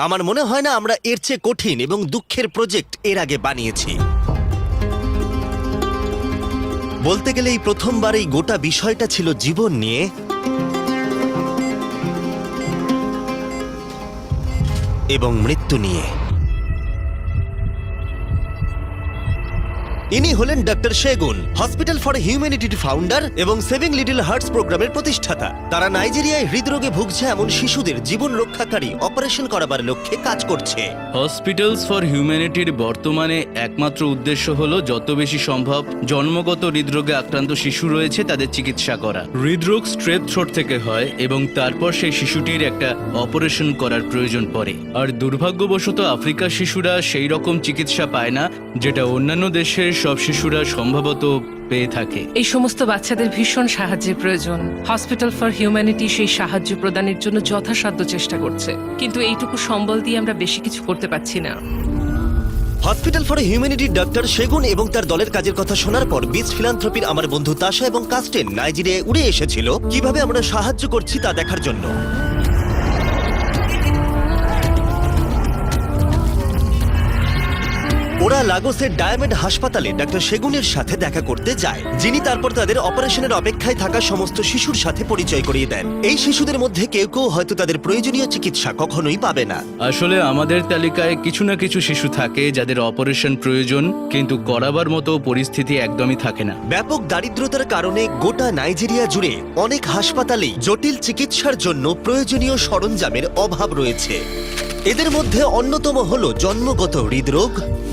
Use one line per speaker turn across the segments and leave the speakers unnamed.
আমার মনে হয় না আমরা এর চেয়ে কঠিন এবং দুঃখের প্রজেক্ট এর আগে বানিয়েছি। বলতে গেলে এই প্রথমবার এই গোটা বিষয়টা ছিল জীবন নিয়ে, এবং মৃত্যু নিয়ে। ইনি হলেন ডক্টর সেগুন, হসপিটাল ফর হিউম্যানিটির ফাউন্ডার এবং সেভিং লিটল হার্টস প্রোগ্রামের প্রতিষ্ঠাতা। তারা নাইজেরিয়ায় হৃদরোগে ভুগছে এমন শিশুদের জীবন রক্ষাকারী অপারেশন করাবার লক্ষ্যে কাজ করছে।
হসপিটালস ফর হিউম্যানিটির বর্তমানে একমাত্র উদ্দেশ্য হলো যত বেশি সম্ভব জন্মগত হৃদরোগে আক্রান্ত শিশু রয়েছে তাদের চিকিৎসা করা। হৃদরোগ স্ট্রেপ থ্রোট থেকে হয় এবং তারপর সেই শিশুটির একটা অপারেশন করার প্রয়োজন পড়ে। আর দুর্ভাগ্যবশত আফ্রিকার শিশুরা সেই রকম চিকিৎসা পায় না যেটা অন্যান্য দেশের সব শিশুরা সম্ভবত পেয়ে থাকে।
এই সমস্ত বাচ্চাদের ভীষণ সাহায্যের প্রয়োজন। হসপিটাল ফর হিউম্যানিটি সেই সাহায্য প্রদানের জন্য যথাসাধ্য চেষ্টা করছে, কিন্তু এইটুকু সম্বল দিয়ে আমরা বেশি কিছু করতে পারছি না।
হসপিটাল ফর হিউম্যানিটির ডক্টর সেগুন এবং তার দলের কাজের কথা শোনার পর বিচ ফিলান্থ্রপির আমার বন্ধু তাশা এবং কাস্টেন নাইজেরিয়ায় উড়ে এসেছিল কিভাবে আমরা সাহায্য করছি তা দেখার জন্য। ওরা লাগোসের ডায়ামন্ড হাসপাতালে ডক্টর সেগুনের সাথে দেখা করতে যায়, যিনি তারপর তাদের অপারেশনের অপেক্ষায় থাকা সমস্ত শিশুর সাথে পরিচয় করিয়ে দেন। এই শিশুদের মধ্যে কেউ কেউ হয়তো তাদের প্রয়োজনীয় চিকিৎসা কখনোই পাবে না।
আসলে আমাদের তালিকায় কিছু না কিছু শিশু থাকে যাদের অপারেশন প্রয়োজন, কিন্তু করাবার মতো পরিস্থিতি একদমই থাকে না।
ব্যাপক দারিদ্রতার কারণে গোটা নাইজেরিয়া জুড়ে অনেক হাসপাতালেই জটিল চিকিৎসার জন্য প্রয়োজনীয় সরঞ্জামের অভাব রয়েছে। এদের মধ্যে অন্যতম হলো জন্মগত হৃদরোগ,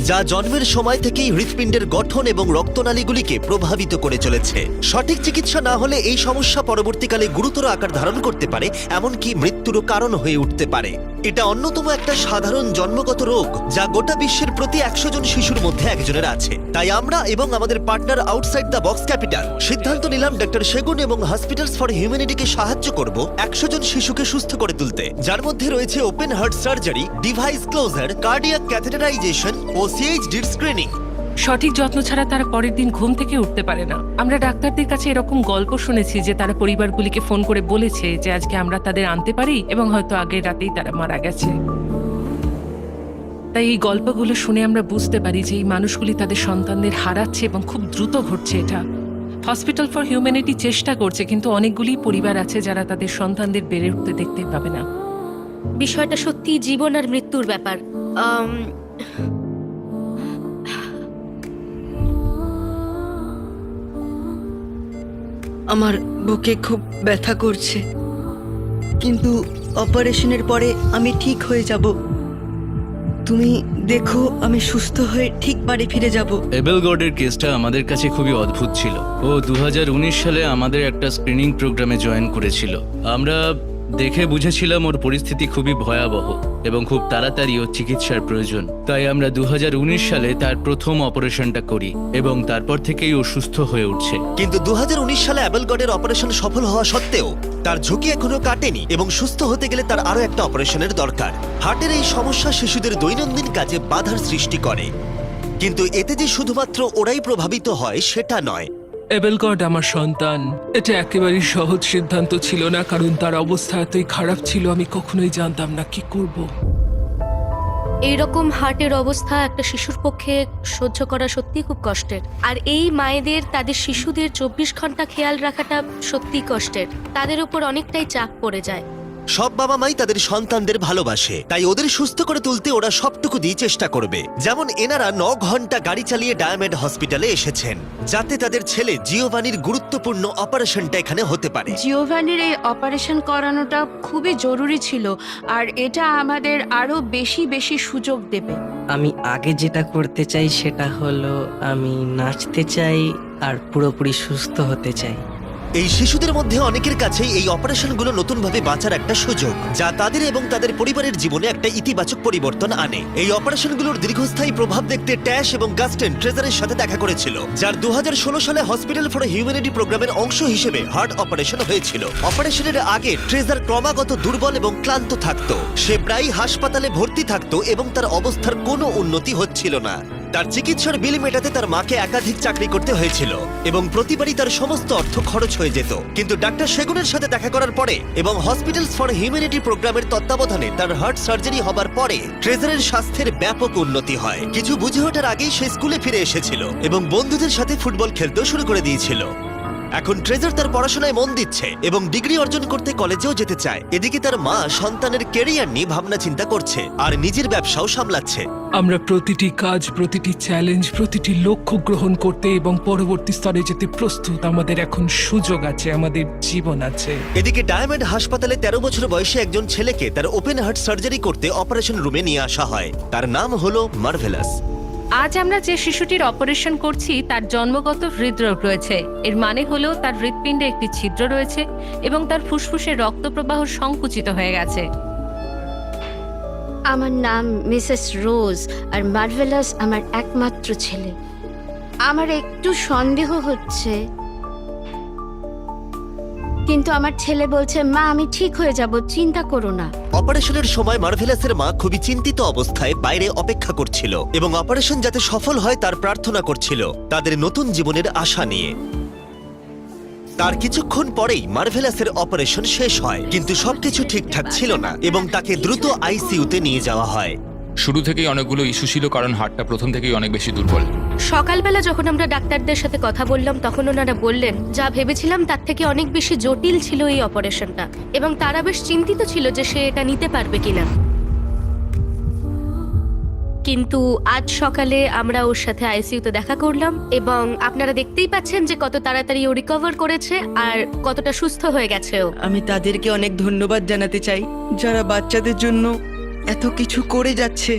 যা জন্মের সময় থেকেই হৃৎপিণ্ডের গঠন এবং রক্তনালীগুলিকে প্রভাবিত করে চলেছে। সঠিক চিকিৎসা না হলে এই সমস্যা পরবর্তীকালে গুরুতর আকার ধারণ করতে পারে, এমনকি মৃত্যুরও কারণ হয়ে উঠতে পারে। এটা অন্যতম একটা সাধারণ জন্মগত রোগ যা গোটা বিশ্বের প্রতি 100 জন শিশুর মধ্যে একজনের আছে। তাই আমরা এবং আমাদের partner outside the box capital সিদ্ধান্ত নিলাম ডক্টর সেগুন এবং হসপিটালস ফর হিউম্যানিটিকে সাহায্য করব 100 জন শিশুকে সুস্থ করে তুলতে, যার মধ্যে রয়েছে open heart surgery, device closure, cardiac catheterisation ও সিএইচডির স্ক্রিনিং।
সঠিক যত্ন ছাড়া তারা পরের দিন ঘুম থেকে উঠতে পারে না। আমরা ডাক্তারদের কাছে এরকম গল্প শুনেছি যে তারা পরিবারগুলিকে ফোন করে বলেছে যে আজকে আমরা তাদের আনতে পারি, এবং হয়তো আগের রাতেই তারা মারা গেছে। তাই এই গল্পগুলো শুনে আমরা বুঝতে পারি যে এই মানুষগুলি তাদের সন্তানদের হারাচ্ছে এবং খুব দ্রুত ঘটছে এটা। হসপিটাল ফর হিউম্যানিটি চেষ্টা করছে, কিন্তু অনেকগুলি পরিবার আছে যারা তাদের সন্তানদের বেড়ে উঠতে দেখতে পাবে না।
বিষয়টা সত্যি জীবন আর মৃত্যুর ব্যাপার।
আমার বুকে খুব ব্যথা করছে, কিন্তু অপারেশনের পরে আমি ঠিক হয়ে যাব। তুমি দেখো আমি সুস্থ হয়ে ঠিক বাড়ি ফিরে যাব।
এবেল গডের কেসটা আমাদের কাছে খুবই অদ্ভুত ছিল। ও 2019 সালে আমাদের একটা স্ক্রিনিং প্রোগ্রামে জয়েন করেছিল। আমরা দেখে বুঝেছিলাম ওর পরিস্থিতি খুবই ভয়াবহ এবং খুব তাড়াতাড়ি ওর চিকিৎসার প্রয়োজন। তাই আমরা 2019 সালে তার প্রথম অপারেশনটা করি এবং তারপর থেকেই ও সুস্থ হয়ে উঠছে।
কিন্তু 2019 সালে অ্যাবেল গডের অপারেশন সফল হওয়া সত্ত্বেও তার ঝুঁকি এখনো কাটেনি এবং সুস্থ হতে গেলে তার আরো একটা অপারেশনের দরকার। হার্টের এই সমস্যা শিশুদের দৈনন্দিন কাজে বাধার সৃষ্টি করে, কিন্তু এতে যে শুধুমাত্র ওরাই প্রভাবিত হয় সেটা নয়।
এবেল গড আমার সন্তান। এটা একেবারেই সহজ সিদ্ধান্ত ছিল না, কারণ তার অবস্থা এতই খারাপ ছিল আমি কখনোই জানতাম না কি করব।
এইরকম হার্টের অবস্থা একটা শিশুর পক্ষে সহ্য করা সত্যি খুব কষ্টের। আর এই মায়েদের তাদের শিশুদের 24 ঘন্টা খেয়াল রাখাটা সত্যি কষ্টের। তাদের উপর অনেকটাই চাপ পড়ে যায়।
সব বাবা মাই তাদের সন্তানদের ভালোবাসে, তাই ওদের সুস্থ করে তুলতে ওরা সবটুকু দিয়ে চেষ্টা করবে। যেমন এনারা 9 ঘন্টা গাড়ি চালিয়ে ডায়ামন্ড হসপিটালে এসেছেন, যাতে তাদের ছেলে জিওভানির গুরুত্বপূর্ণ অপারেশনটা এখানে হতে পারে।
জিওভানির এই অপারেশন করানোটা খুবই জরুরি ছিল, আর এটা আমাদের আরো বেশি সুযোগ দেবে।
আমি আগে যেটা করতে চাই সেটা হলো আমি নাচতে চাই আর পুরোপুরি সুস্থ হতে চাই।
এই শিশুদের মধ্যে অনেকের কাছেই এই অপারেশনগুলো নতুনভাবে বাঁচার একটা সুযোগ, যা তাদের এবং তাদের পরিবারের জীবনে একটা ইতিবাচক পরিবর্তন আনে। এই অপারেশনগুলোর দীর্ঘস্থায়ী প্রভাব দেখতে ট্যাশ এবং গাস্টেন ট্রেজারের সাথে দেখা করেছিল, যার 2016 সালে হসপিটাল ফর হিউম্যানিটি প্রোগ্রামের অংশ হিসেবে হার্ট অপারেশন হয়েছিল। অপারেশনের আগে ট্রেজার ক্রমাগত দুর্বল এবং ক্লান্ত থাকতো। সে প্রায়ই হাসপাতালে ভর্তি থাকতো এবং তার অবস্থার কোনো উন্নতি হচ্ছিল না। তার চিকিৎসার বিল মেটাতে তার মাকে একাধিক চাকরি করতে হয়েছিল এবং প্রতিবারই তার সমস্ত অর্থ খরচ হয়ে যেত। কিন্তু ডাক্তার সেগুনের সাথে দেখা করার পরে এবং হসপিটালস ফর হিউম্যানিটি প্রোগ্রামের তত্ত্বাবধানে তার হার্ট সার্জারি হবার পরে ট্রেজারের স্বাস্থ্যের ব্যাপক উন্নতি হয়। কিছু বুঝে ওঠার আগেই সে স্কুলে ফিরে এসেছিল এবং বন্ধুদের সাথে ফুটবল খেলতেও শুরু করে দিয়েছিল। এখন ট্রেজার তার পড়াশোনায় মন দিচ্ছে এবং ডিগ্রি অর্জন করতে কলেজেও যেতে চায়। এদিকে তার মা সন্তানের কেরিয়ার নিয়ে ভাবনা চিন্তা করছে আর নিজের ব্যবসাও সামলাচ্ছে।
আমরা প্রতিটি কাজ, প্রতিটি চ্যালেঞ্জ, প্রতিটি লক্ষ্য গ্রহণ করতে এবং পরবর্তী স্তরে যেতে প্রস্তুত। আমাদের এখন সুযোগ আছে, আমাদের জীবন আছে।
এদিকে ডায়মন্ড হাসপাতালে 13 বছর বয়সে একজন ছেলেকে তার ওপেন হার্ট সার্জারি করতে অপারেশন রুমে নিয়ে আসা হয়। তার নাম হলো মার্ভেলাস।
আজ আমরা যে শিশুটির অপারেশন করছি তার জন্মগত হৃদরোগ রয়েছে। এর মানে হলো তার হৃৎপিণ্ডে একটি ছিদ্র রয়েছে এবং তার ফুসফুসে রক্ত প্রবাহ সংকুচিত হয়ে গেছে।
আমার নাম মিসেস রোজ, আর মার্ভেলাস আমার একমাত্র ছেলে। আমার একটু সন্দেহ হচ্ছে, কিন্তু আমার ছেলে বলছে, মা আমি ঠিক হয়ে যাব, চিন্তা করো না।
অপারেশনের সময় মার্ভেলাসের মা খুবই চিন্তিত অবস্থায় বাইরে অপেক্ষা করছিল এবং অপারেশন যাতে সফল হয় তার প্রার্থনা করছিল তাদের নতুন জীবনের আশা নিয়ে। তার কিছুক্ষণ পরেই মার্ভেলাসের অপারেশন শেষ হয়, কিন্তু সবকিছু ঠিকঠাক ছিল না এবং তাকে দ্রুত আইসিইউতে নিয়ে যাওয়া হয়।
শুরু থেকেই অনেকগুলো ইস্যু ছিল, কারণ হার্টটা প্রথম থেকেই অনেক বেশি দুর্বল।
সকালবেলা যখন আমরা ডাক্তারদের সাথে কথা বললাম তখন ওনারা বললেন যা ভেবেছিলাম তার থেকে অনেক বেশি জটিল ছিল এই অপারেশনটা, এবং তারা বেশ চিন্তিত ছিল যে সে এটা নিতে পারবে কিনা। কিন্তু আজ সকালে আমরা ওর সাথে আইসিইউতে দেখা করলাম এবং আপনারা দেখতেই পাচ্ছেন যে কত তাড়াতাড়ি ও রিকভার করেছে আর কতটা সুস্থ হয়ে গেছে ও।
আমি তাদেরকে অনেক ধন্যবাদ জানাতে চাই যারা বাচ্চাদের জন্য এত কিছু করে যাচ্ছে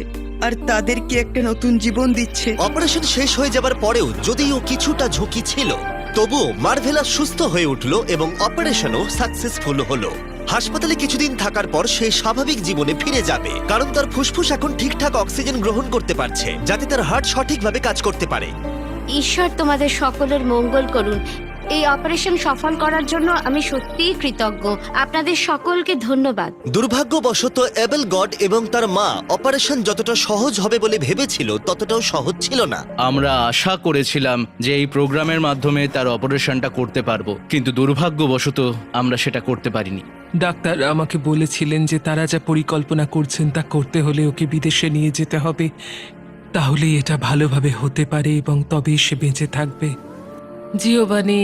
আর তাদেরকে একটা নতুন জীবন দিচ্ছে।
অপারেশন শেষ হয়ে যাবার পরেও যদিও কিছুটা ঝুঁকি ছিল, তবুও মার্ভেলাস সুস্থ হয়ে উঠল এবং অপারেশনও সাকসেসফুল হলো। হাসপাতালে কিছুদিন থাকার পর সে স্বাভাবিক জীবনে ফিরে যাবে, কারণ তার ফুসফুস এখন ঠিকঠাক অক্সিজেন গ্রহণ করতে পারছে যাতে তার হার্ট সঠিকভাবে কাজ করতে পারে।
ঈশ্বর তোমাদের সকলের মঙ্গল করুন। এই অপারেশন সফল করার জন্য আমি সত্যিই কৃতজ্ঞ। আপনাদের সকলকে ধন্যবাদ।
দুর্ভাগ্যবশত এবেল গড এবং তার মা অপারেশন যতটা সহজ হবে বলে ভেবেছিল ততটাও সহজ ছিল না।
আমরা আশা করেছিলাম যে এই প্রোগ্রামের মাধ্যমে তার অপারেশনটা করতে পারবো, কিন্তু দুর্ভাগ্যবশত আমরা সেটা করতে পারিনি।
ডাক্তার আমাকে বলেছিলেন যে তারা যা পরিকল্পনা করছেন তা করতে হলে ওকে বিদেশে নিয়ে যেতে হবে, তাহলেই এটা ভালোভাবে হতে পারে এবং তবেই সে বেঁচে থাকবে।
জিওবানি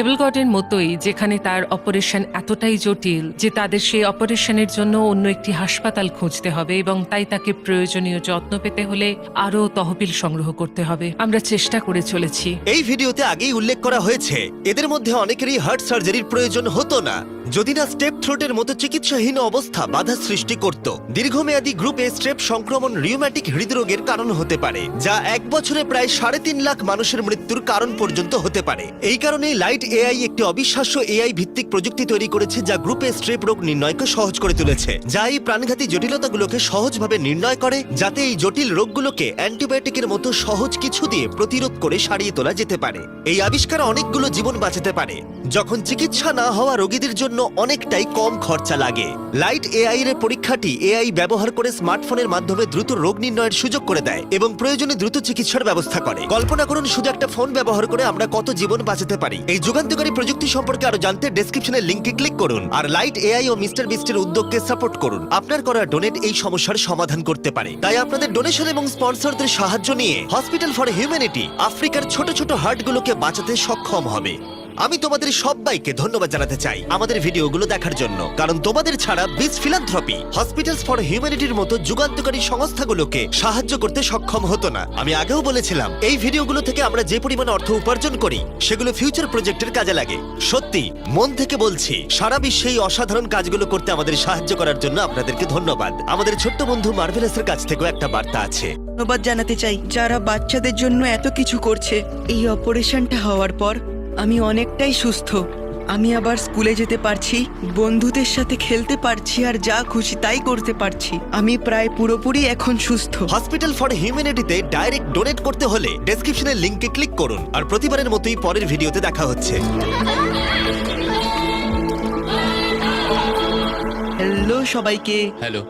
এবেলগডের মতোই, যেখানে তার অপারেশন এতটাই জটিল যে তাদের সেই অপারেশনের জন্য অন্য একটি হাসপাতাল খুঁজতে হবে এবং তাই তাকে প্রয়োজনীয় যত্ন পেতে হলে আরও তহবিল সংগ্রহ করতে হবে। আমরা চেষ্টা করে চলেছি।
এই ভিডিওতে আগেই উল্লেখ করা হয়েছে এদের মধ্যে অনেকেরই হার্ট সার্জারির প্রয়োজন হতো না যদি না স্টেপ থ্রোটের মতো চিকিৎসাহীন অবস্থা বাধা সৃষ্টি করত। দীর্ঘমেয়াদী গ্রুপে স্ট্রেপ সংক্রমণ রিউম্যাটিক হৃদরোগের কারণ হতে পারে, যা 1 বছরে প্রায় 3.5 লাখ মানুষের মৃত্যুর কারণ পর্যন্ত হতে পারে। এই কারণেই লাইট এআই একটি অবিশ্বাস্য এআই ভিত্তিক প্রযুক্তি তৈরি করেছে যা গ্রুপে স্ট্রেপ রোগ নির্ণয়কে সহজ করে তুলেছে, যা এই প্রাণঘাতী জটিলতাগুলোকে সহজভাবে নির্ণয় করে যাতে এই জটিল রোগগুলোকে অ্যান্টিবায়োটিকের মতো সহজ কিছু দিয়ে প্রতিরোধ করে সারিয়ে তোলা যেতে পারে। এই আবিষ্কার অনেকগুলো জীবন বাঁচাতে পারে যখন চিকিৎসা না হওয়া রোগীদের জন্য অনেকটাই কম খরচা লাগে। লাইট এআই এর পরীক্ষাটি এআই ব্যবহার করে স্মার্টফোনের মাধ্যমে দ্রুত রোগ নির্ণয়ের সুযোগ করে দেয় এবং প্রয়োজনে দ্রুত চিকিৎসার ব্যবস্থা করে। কল্পনা করুন শুধু একটা ফোন ব্যবহার করে আমরা কত জীবন বাঁচাতে পারি। এই যুগান্তকারী প্রযুক্তি সম্পর্কে আরো জানতে ডেসক্রিপশনের লিংকে ক্লিক করুন আর লাইট এআই ও মিস্টার বিস্টের উদ্যোগকে সাপোর্ট করুন। আপনার করা ডোনেট এই সমস্যার সমাধান করতে পারে, তাই আপনাদের ডোনেশন এবং স্পন্সরদের সাহায্য নিয়ে হসপিটাল ফর হিউম্যানিটি আফ্রিকার ছোট ছোট হার্টগুলোকে বাঁচাতে সক্ষম হবে। আমি তোমাদের সবাইকে ধন্যবাদ জানাতে চাই আমাদের ভিডিওগুলো দেখার জন্য, কারণ তোমাদের ছাড়া বিচ ফিলান্থ্রপি হসপিটালস ফর হিউম্যানিটির মতো যুগান্তকারী সংস্থাগুলোকে সাহায্য করতে সক্ষম হতো না। আমি আগেও বলেছিলাম এই ভিডিওগুলো থেকে আমরা যে পরিমাণ অর্থ উপার্জন করি সেগুলো ফিউচার প্রজেক্টের কাজে লাগে। সত্যি মন থেকে বলছি, সারা বিশ্বে এই অসাধারণ কাজগুলো করতে আমাদের সাহায্য করার জন্য আপনাদেরকে ধন্যবাদ। আমাদের ছোট্ট বন্ধু মার্ভেলাসের কাছ থেকেও একটা বার্তা আছে।
ধন্যবাদ জানাতে চাই যারা বাচ্চাদের জন্য এত কিছু করছে। এই অপারেশনটা হওয়ার পর আমি অনেকটাই সুস্থ। আমি আবার স্কুলে যেতে পারছি, বন্ধুদের সাথে খেলতে পারছি আর যা খুশি তাই করতে পারছি। আমি প্রায় পুরোপুরি এখন সুস্থ।
হসপিটাল ফর হিউম্যানিটিতে ডাইরেক্ট ডোনেট করতে হলে ডেসক্রিপশনের লিংকে ক্লিক করুন। আর প্রতিবারের মতোই পরের ভিডিওতে দেখা হচ্ছে।
হ্যালো সবাইকে।
হ্যালো।